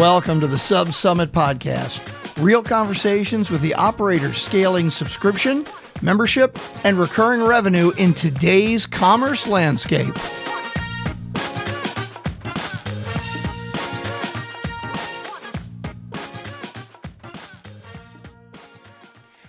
Welcome to the SubSummit podcast. Real conversations with the operators scaling subscription, membership, and recurring revenue in today's commerce landscape.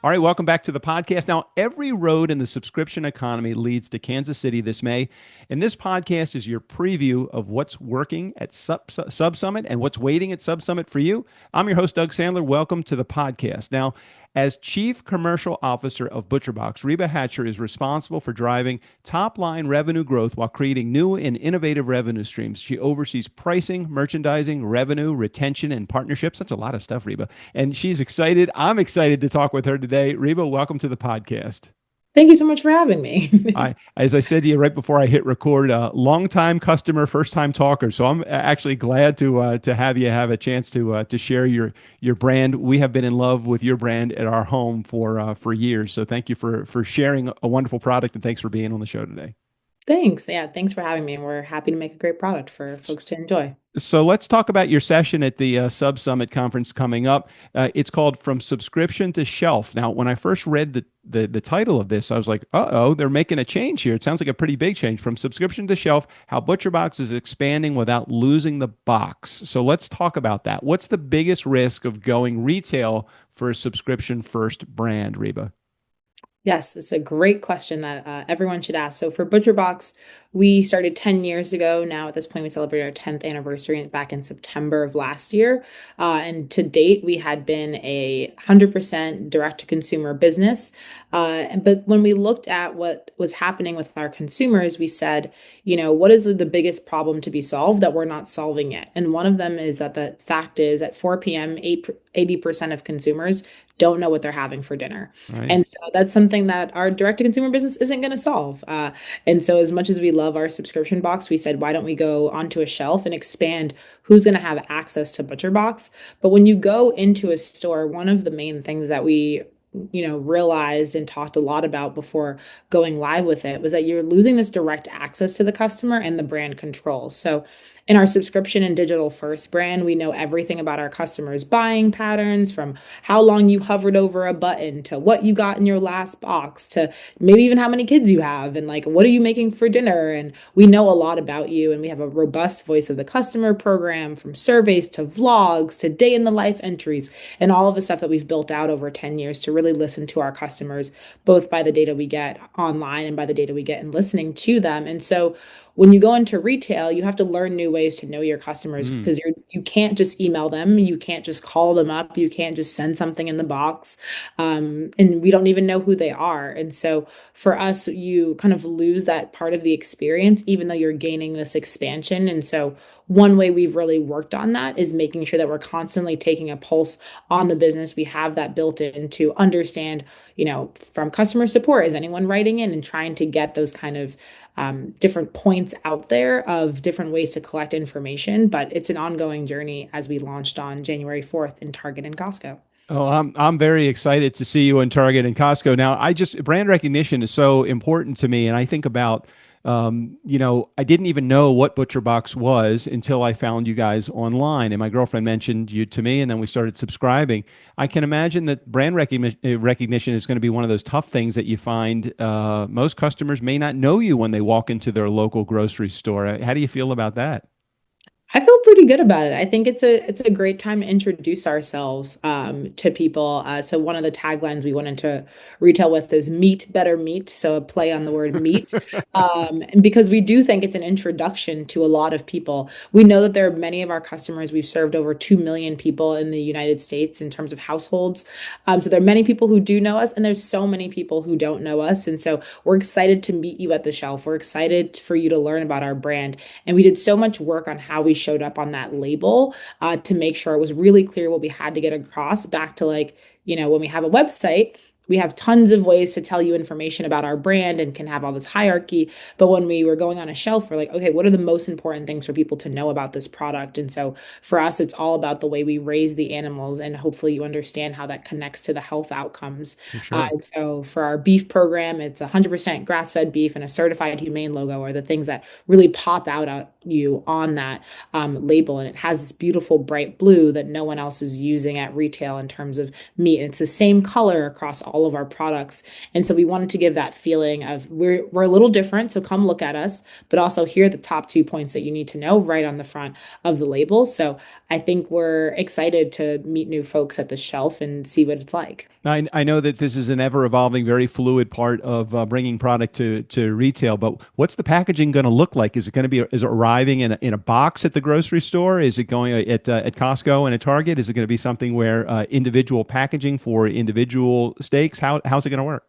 All right, welcome back to the podcast. Now, every road in the subscription economy leads to Kansas City this May, and this podcast is your preview of what's working at SubSummit and what's waiting at SubSummit for you. I'm your host, Doug Sandler. Welcome to the podcast. Now, as Chief Commercial Officer of ButcherBox, Reba Hatcher is responsible for driving top-line revenue growth while creating new and innovative revenue streams. She oversees pricing, merchandising, revenue, retention, and partnerships. That's a lot of stuff, Reba. And she's excited. I'm excited to talk with her today. Reba, welcome to the podcast. Thank you so much for having me. As I said to you right before I hit record, long-time customer, first-time talker. So I'm actually glad to have you have a chance to share your brand. We have been in love with your brand at our home for years. So thank you for sharing a wonderful product, and thanks for being on the show today. Thanks. Yeah, thanks for having me. And we're happy to make a great product for folks to enjoy. So let's talk about your session at the SubSummit conference coming up. It's called From Subscription to Shelf. Now, when I first read the title of this, I was like, uh-oh, they're making a change here. It sounds like a pretty big change. From Subscription to Shelf, how ButcherBox is expanding without losing the box. So let's talk about that. What's the biggest risk of going retail for a subscription-first brand, Reba? Yes, it's a great question that everyone should ask. So for ButcherBox, we started 10 years ago. Now at this point, we celebrate our 10th anniversary back in September of last year. And to date, we had been a 100% direct-to-consumer business. But when we looked at what was happening with our consumers, we said, what is the biggest problem to be solved that we're not solving yet? And one of them is that the fact is at 4 p.m., 80% of consumers don't know what they're having for dinner. Right. And so that's something that our direct-to-consumer business isn't going to solve. And so as much as we love our subscription box, we said, why don't we go onto a shelf and expand who's going to have access to ButcherBox? But when you go into a store, one of the main things that we realized and talked a lot about before going live with it was that you're losing this direct access to the customer and the brand control. So in our subscription and digital first brand, we know everything about our customers' buying patterns, from how long you hovered over a button to what you got in your last box to maybe even how many kids you have and what are you making for dinner? And we know a lot about you, and we have a robust voice of the customer program, from surveys to vlogs to day in the life entries and all of the stuff that we've built out over 10 years to really listen to our customers, both by the data we get online and by the data we get in listening to them. And so when you go into retail, you have to learn new ways to know your customers, because you can't just email them. You can't just call them up. You can't just send something in the box. And we don't even know who they are. And so for us, you kind of lose that part of the experience, even though you're gaining this expansion. And so one way we've really worked on that is making sure that we're constantly taking a pulse on the business. We have that built in to understand, from customer support, is anyone writing in, and trying to get those kind of different points out there of different ways to collect information. But it's an ongoing journey, as we launched on January 4th in Target and Costco. Oh, I'm very excited to see you in Target and Costco. Now, brand recognition is so important to me, and I think about I didn't even know what ButcherBox was until I found you guys online, and my girlfriend mentioned you to me, and then we started subscribing. I can imagine that brand recognition is going to be one of those tough things that you find most customers may not know you when they walk into their local grocery store. How do you feel about that? I feel pretty good about it. I think it's a great time to introduce ourselves to people. So one of the taglines we went into retail with is "Meat, Better Meat," so a play on the word meat. And because we do think it's an introduction to a lot of people. We know that there are many of our customers. We've served over 2 million people in the United States in terms of households. So there are many people who do know us, and there's so many people who don't know us. And so we're excited to meet you at the shelf. We're excited for you to learn about our brand. And we did so much work on how we showed up on that label to make sure it was really clear what we had to get across, back to when we have a website, we have tons of ways to tell you information about our brand and can have all this hierarchy. But when we were going on a shelf, we're like, okay, what are the most important things for people to know about this product? And so for us, it's all about the way we raise the animals, and hopefully you understand how that connects to the health outcomes. For sure. And so for our beef program, it's 100% grass-fed beef and a certified humane logo are the things that really pop out at you on that label. And it has this beautiful bright blue that no one else is using at retail in terms of meat. And it's the same color across all of our products. And so we wanted to give that feeling of we're a little different, so come look at us, but also here are the top 2 points that you need to know right on the front of the label. So I think we're excited to meet new folks at the shelf and see what it's like. I know that this is an ever evolving, very fluid part of bringing product to retail, but what's the packaging going to look like? Is it going to be, is it arriving in a box at the grocery store? Is it going at Costco and at Target? Is it going to be something where individual packaging for individual steaks? How's it going to work?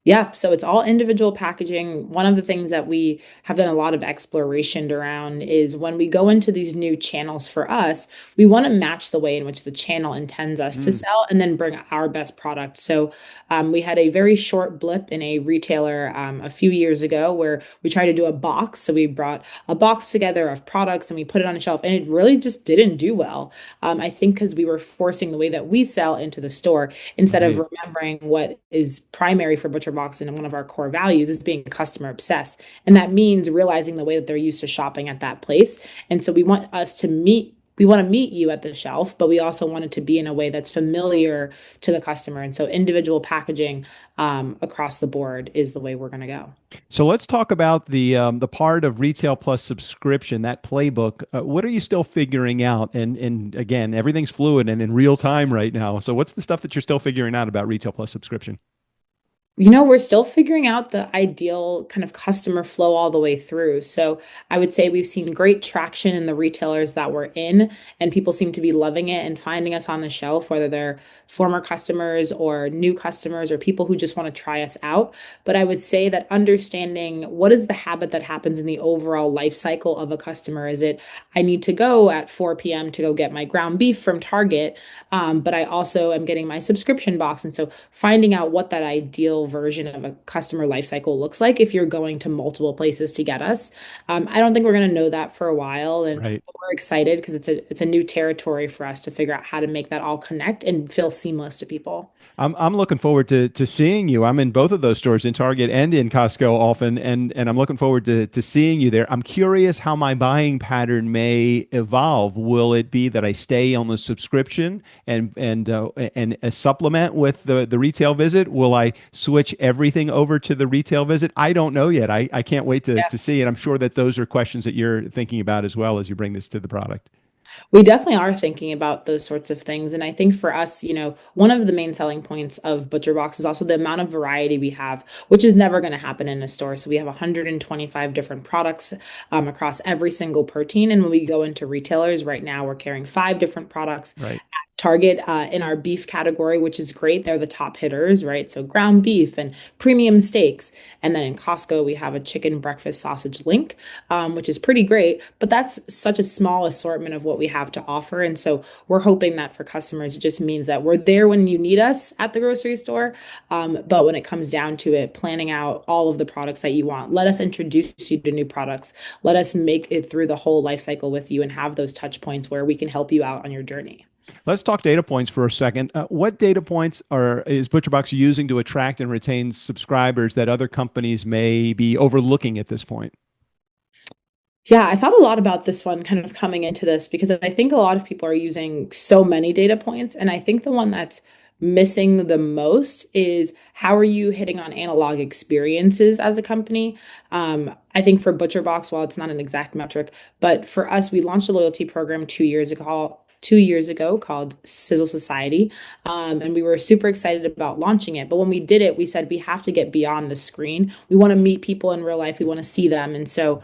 Yeah, so it's all individual packaging. One of the things that we have done a lot of exploration around is when we go into these new channels for us, we want to match the way in which the channel intends us to sell and then bring our best product. So we had a very short blip in a retailer a few years ago where we tried to do a box. So we brought a box together of products and we put it on a shelf, and it really just didn't do well. I think because we were forcing the way that we sell into the store instead of Right. remembering what is primary for ButcherBox, and one of our core values is being customer obsessed. And that means realizing the way that they're used to shopping at that place. And so we want to meet you at the shelf, but we also want it to be in a way that's familiar to the customer. And so individual packaging across the board is the way we're going to go. So let's talk about the part of retail plus subscription, that playbook. What are you still figuring out? And again, everything's fluid and in real time right now. So what's the stuff that you're still figuring out about retail plus subscription? We're still figuring out the ideal kind of customer flow all the way through. So I would say we've seen great traction in the retailers that we're in, and people seem to be loving it and finding us on the shelf, whether they're former customers or new customers or people who just want to try us out. But I would say that understanding what is the habit that happens in the overall life cycle of a customer. Is it, I need to go at 4 p.m. to go get my ground beef from Target, but I also am getting my subscription box. And so finding out what that ideal version of a customer life cycle looks like if you're going to multiple places to get us. I don't think we're going to know that for a while, and Right. we're excited because it's a new territory for us to figure out how to make that all connect and feel seamless to people. I'm looking forward to seeing you. I'm in both of those stores, in Target and in Costco often, and I'm looking forward to seeing you there. I'm curious how my buying pattern may evolve. Will it be that I stay on the subscription and supplement with the retail visit? Will I switch everything over to the retail visit? I don't know yet. I can't wait to see it. I'm sure that those are questions that you're thinking about as well as you bring this to the product. We definitely are thinking about those sorts of things. And I think for us, one of the main selling points of ButcherBox is also the amount of variety we have, which is never going to happen in a store. So we have 125 different products across every single protein. And when we go into retailers right now, we're carrying 5 different products. Right. Target in our beef category, which is great. They're the top hitters, right? So ground beef and premium steaks. And then in Costco, we have a chicken breakfast sausage link, which is pretty great. But that's such a small assortment of what we have to offer. And so we're hoping that for customers, it just means that we're there when you need us at the grocery store. But when it comes down to it, planning out all of the products that you want, let us introduce you to new products. Let us make it through the whole life cycle with you and have those touch points where we can help you out on your journey. Let's talk data points for a second. What data points is ButcherBox using to attract and retain subscribers that other companies may be overlooking at this point? Yeah, I thought a lot about this one kind of coming into this because I think a lot of people are using so many data points. And I think the one that's missing the most is how are you hitting on analog experiences as a company? I think for ButcherBox, while it's not an exact metric, but for us, we launched a loyalty program 2 years ago. 2 years ago called Sizzle Society. And we were super excited about launching it. But when we did it, we said we have to get beyond the screen. We want to meet people in real life. We want to see them. And so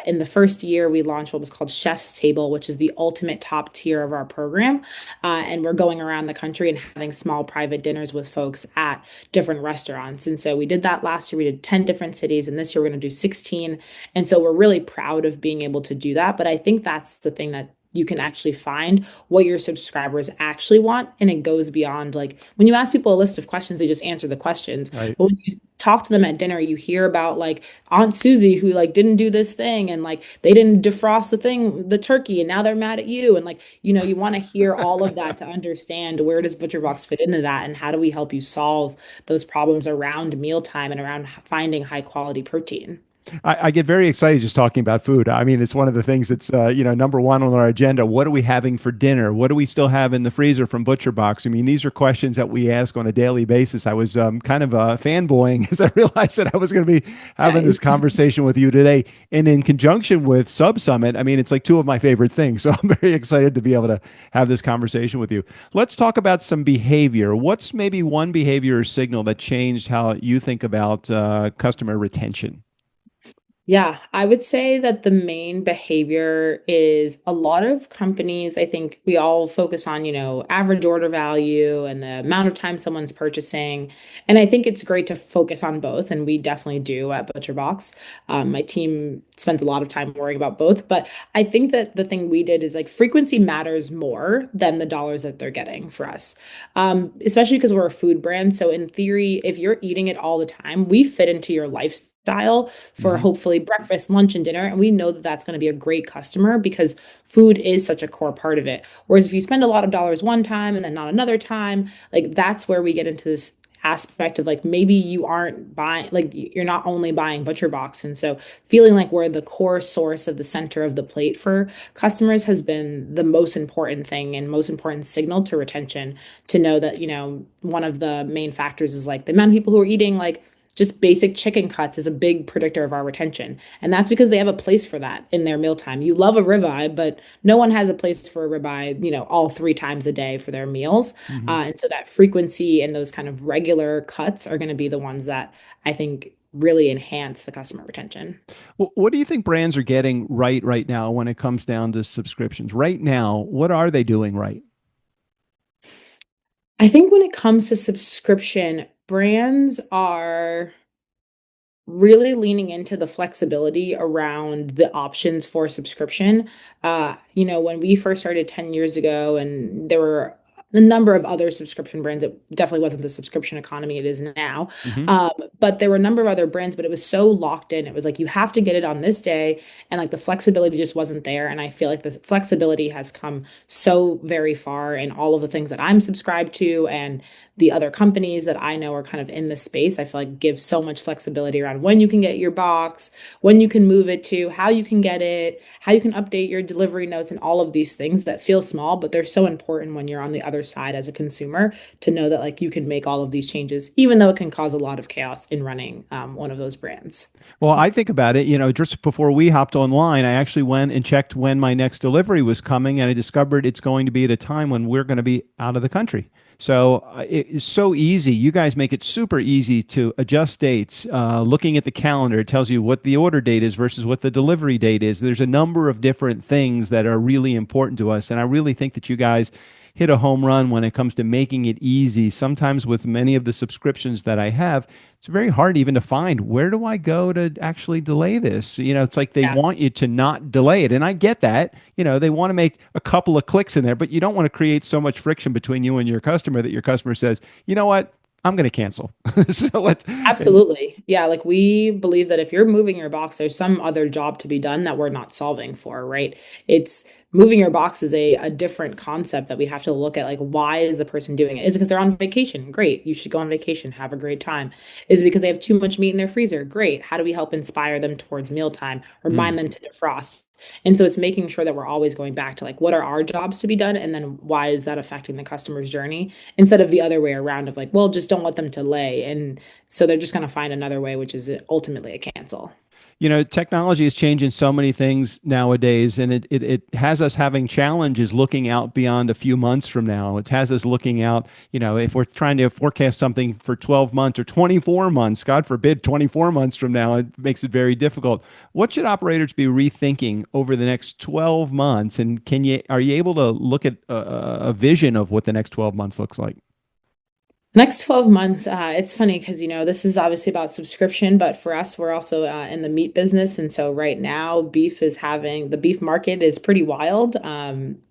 in the first year, we launched what was called Chef's Table, which is the ultimate top tier of our program. And we're going around the country and having small private dinners with folks at different restaurants. And so we did that last year. We did 10 different cities. And this year, we're going to do 16. And so we're really proud of being able to do that. But I think that's the thing that you can actually find what your subscribers actually want. And it goes beyond, like, when you ask people a list of questions, they just answer the questions. Right. But when you talk to them at dinner, you hear about like Aunt Susie who like didn't do this thing, and like they didn't defrost the turkey, and now they're mad at you. And like, you want to hear all of that to understand where does ButcherBox fit into that, and how do we help you solve those problems around mealtime and around finding high quality protein. I get very excited just talking about food. I mean, it's one of the things that's, number one on our agenda. What are we having for dinner? What do we still have in the freezer from ButcherBox? I mean, these are questions that we ask on a daily basis. I was kind of fanboying as I realized that I was going to be having this conversation with you today. And in conjunction with SubSummit, I mean, it's like two of my favorite things. So I'm very excited to be able to have this conversation with you. Let's talk about some behavior. What's maybe one behavior or signal that changed how you think about customer retention? Yeah, I would say that the main behavior is a lot of companies. I think we all focus on, average order value and the amount of time someone's purchasing. And I think it's great to focus on both. And we definitely do at ButcherBox. My team spent a lot of time worrying about both. But I think that the thing we did is like frequency matters more than the dollars that they're getting for us, especially because we're a food brand. So in theory, if you're eating it all the time, we fit into your lifestyle for hopefully breakfast, lunch, and dinner. And we know that that's going to be a great customer because food is such a core part of it. Whereas if you spend a lot of dollars one time and then not another time, like that's where we get into this aspect of like maybe you aren't buying, like you're not only buying ButcherBox. And so feeling like we're the core source of the center of the plate for customers has been the most important thing and most important signal to retention, to know that, one of the main factors is like the amount of people who are eating like just basic chicken cuts is a big predictor of our retention. And that's because they have a place for that in their mealtime. You love a ribeye, but no one has a place for a ribeye, all 3 times a day for their meals. And so that frequency and those kind of regular cuts are going to be the ones that I think really enhance the customer retention. Well, what do you think brands are getting right now when it comes down to subscriptions? Right now, what are they doing right? I think when it comes to subscription, brands are really leaning into the flexibility around the options for subscription. When we first started 10 years ago, and there were a number of other subscription brands, it definitely wasn't the subscription economy it is now. But there were a number of other brands, but it was so locked in. It was like, you have to get it on this day. And like the flexibility just wasn't there. And I feel like the flexibility has come so very far in all of the things that I'm subscribed to, and the other companies that I know are kind of in this space. I feel like give so much flexibility around when you can get your box, when you can move it to, how you can get it, how you can update your delivery notes, and all of these things that feel small, but they're so important when you're on the other side as a consumer, to know that like you can make all of these changes, even though it can cause a lot of chaos in running one of those brands. Well, I think about it, just before we hopped online, I actually went and checked when my next delivery was coming, and I discovered it's going to be at a time when we're going to be out of the country. So it's so easy. You guys make it super easy to adjust dates. Looking at the calendar, it tells you what the order date is versus what the delivery date is. There's a number of different things that are really important to us. And I really think that you guys hit a home run when it comes to making it easy. Sometimes with many of the subscriptions that I have, it's very hard even to find, where do I go to actually delay this? It's like they want you to not delay it. And I get that, they want to make a couple of clicks in there, but you don't want to create so much friction between you and your customer that your customer says, you know what? I'm going to cancel. So let's Absolutely. Yeah. Like we believe that if you're moving your box, there's some other job to be done that we're not solving for, right? It's moving your box is a different concept that we have to look at. Like, why is the person doing it? Is it because they're on vacation? Great. You should go on vacation. Have a great time. Is it because they have too much meat in their freezer? Great. How do we help inspire them towards mealtime? Remind them to defrost. And so it's making sure that we're always going back to like, what are our jobs to be done? And then why is that affecting the customer's journey? Instead of the other way around of like, well, just don't let them delay. And so they're just going to find another way, which is ultimately a cancel. Technology is changing so many things nowadays, and it has us having challenges looking out beyond a few months from now. It has us looking out, if we're trying to forecast something for 12 months or 24 months, God forbid, 24 months from now, it makes it very difficult. What should operators be rethinking over the next 12 months? And are you able to look at a vision of what the next 12 months looks like? Next 12 months, it's funny because, this is obviously about subscription, but for us, we're also in the meat business. And so right now, the beef market is pretty wild.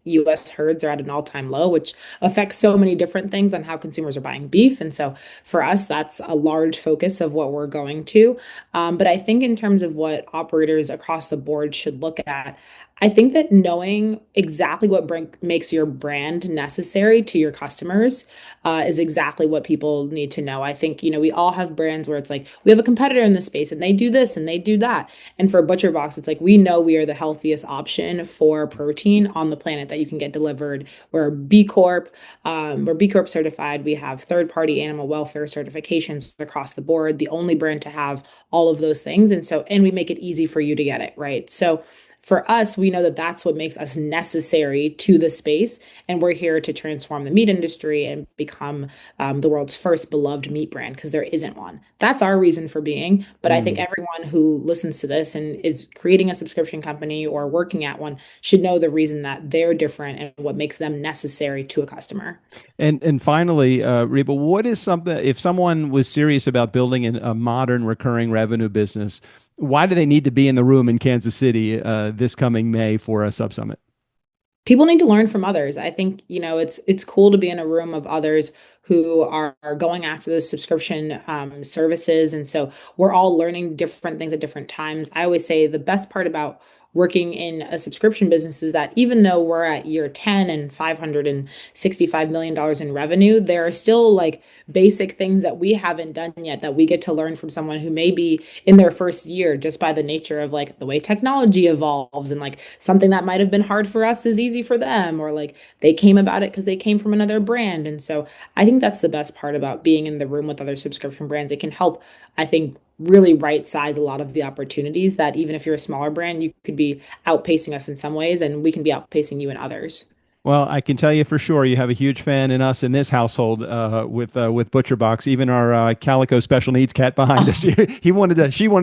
US herds are at an all-time low, which affects so many different things on how consumers are buying beef. And so for us, that's a large focus of what we're going to. But I think in terms of what operators across the board should look at, I think that knowing exactly what makes your brand necessary to your customers is exactly what people need to know. I think, we all have brands where it's like, we have a competitor in this space and they do this and they do that. And for ButcherBox, it's like, we know we are the healthiest option for protein on the planet that you can get delivered. We're B Corp certified. We have third-party animal welfare certifications across the board, the only brand to have all of those things. And we make it easy for you to get it, right? So for us, we know that that's what makes us necessary to the space. And we're here to transform the meat industry and become the world's first beloved meat brand because there isn't one. That's our reason for being. But I think everyone who listens to this and is creating a subscription company or working at one should know the reason that they're different and what makes them necessary to a customer. And finally, Reba, what is something, if someone was serious about building a modern recurring revenue business, why do they need to be in the room in Kansas City this coming May for a SubSummit? People need to learn from others. I think, it's cool to be in a room of others who are going after those subscription services. And so we're all learning different things at different times. I always say the best part about working in a subscription business is that even though we're at year 10 and $565 million in revenue, there are still like basic things that we haven't done yet that we get to learn from someone who may be in their first year just by the nature of like the way technology evolves, and like something that might have been hard for us is easy for them, or like they came about it because they came from another brand. And so I think that's the best part about being in the room with other subscription brands. It can help, I think, really right size a lot of the opportunities that even if you're a smaller brand, you could be outpacing us in some ways and we can be outpacing you in others. Well, I can tell you for sure you have a huge fan in us in this household with ButcherBox. Even our Calico special needs cat behind us. She wanted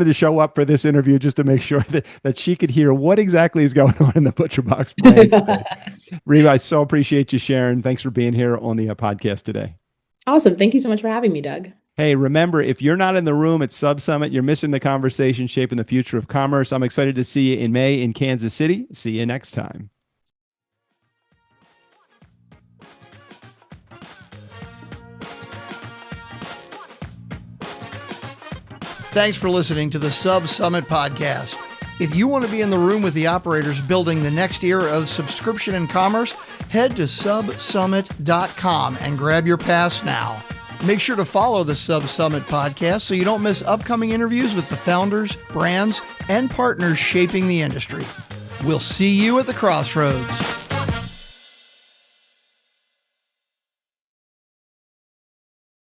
to show up for this interview just to make sure that she could hear what exactly is going on in the ButcherBox brand today. Reba, I so appreciate you sharing. Thanks for being here on the podcast today. Awesome. Thank you so much for having me, Doug. Hey, remember, if you're not in the room at SubSummit, you're missing the conversation shaping the future of commerce. I'm excited to see you in May in Kansas City. See you next time. Thanks for listening to the SubSummit podcast. If you want to be in the room with the operators building the next era of subscription and commerce, head to subsummit.com and grab your pass now. Make sure to follow the SubSummit podcast so you don't miss upcoming interviews with the founders, brands, and partners shaping the industry. We'll see you at the crossroads.